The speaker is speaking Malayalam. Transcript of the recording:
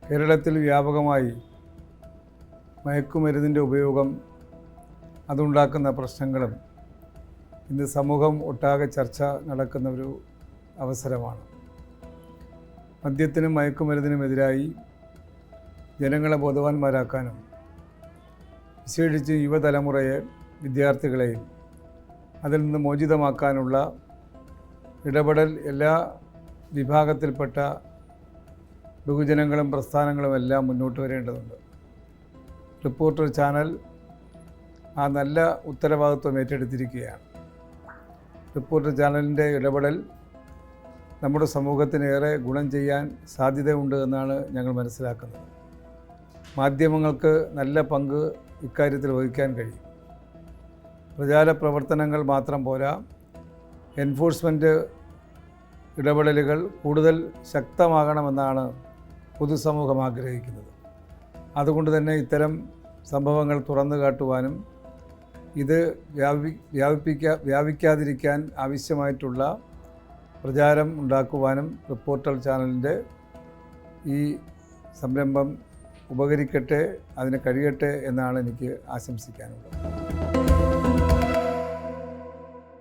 കേരളത്തിൽ വ്യാപകമായി മയക്കുമരുന്നിൻ്റെ ഉപയോഗം അതുണ്ടാക്കുന്ന പ്രശ്നങ്ങളും ഇന്ന് സമൂഹം ഒട്ടാകെ ചർച്ച നടക്കുന്ന ഒരു അവസരമാണ്. മദ്യത്തിനും മയക്കുമരുന്നിനുമെതിരായി ജനങ്ങളെ ബോധവാന്മാരാക്കാനും വിശേഷിച്ച് യുവതലമുറയെ, വിദ്യാർത്ഥികളെയും അതിൽ നിന്ന് മോചിതമാക്കാനുള്ള ഇടപെടൽ എല്ലാ വിഭാഗത്തിൽപ്പെട്ട ബഹുജനങ്ങളും പ്രസ്ഥാനങ്ങളുമെല്ലാം മുന്നോട്ട് വരേണ്ടതുണ്ട്. റിപ്പോർട്ടർ ചാനൽ ആ നല്ല ഉത്തരവാദിത്വം ഏറ്റെടുത്തിരിക്കുകയാണ്. റിപ്പോർട്ടർ ചാനലിൻ്റെ ഇടപെടൽ നമ്മുടെ സമൂഹത്തിന് ഏറെ ഗുണം ചെയ്യാൻ സാധ്യതയുണ്ട് എന്നാണ് ഞങ്ങൾ മനസ്സിലാക്കുന്നത്. മാധ്യമങ്ങൾക്ക് നല്ല പങ്ക് ഇക്കാര്യത്തിൽ വഹിക്കാൻ കഴിയും. പ്രചാര പ്രവർത്തനങ്ങൾ മാത്രം പോരാ, എൻഫോഴ്സ്മെൻറ്റ് ഇടപെടലുകൾ കൂടുതൽ ശക്തമാകണമെന്നാണ് പൊതുസമൂഹം ആഗ്രഹിക്കുന്നത്. അതുകൊണ്ട് തന്നെ ഇത്തരം സംഭവങ്ങൾ തുറന്നു കാട്ടുവാനും ഇത് വ്യാപിക്കാതിരിക്കാൻ ആവശ്യമായിട്ടുള്ള പ്രചാരം ഉണ്ടാക്കുവാനും റിപ്പോർട്ടർ ചാനലിൻ്റെ ഈ സംരംഭം ഉപകരിക്കട്ടെ, അതിന് കഴിയട്ടെ എന്നാണ് എനിക്ക് ആശംസിക്കാനുള്ളത്.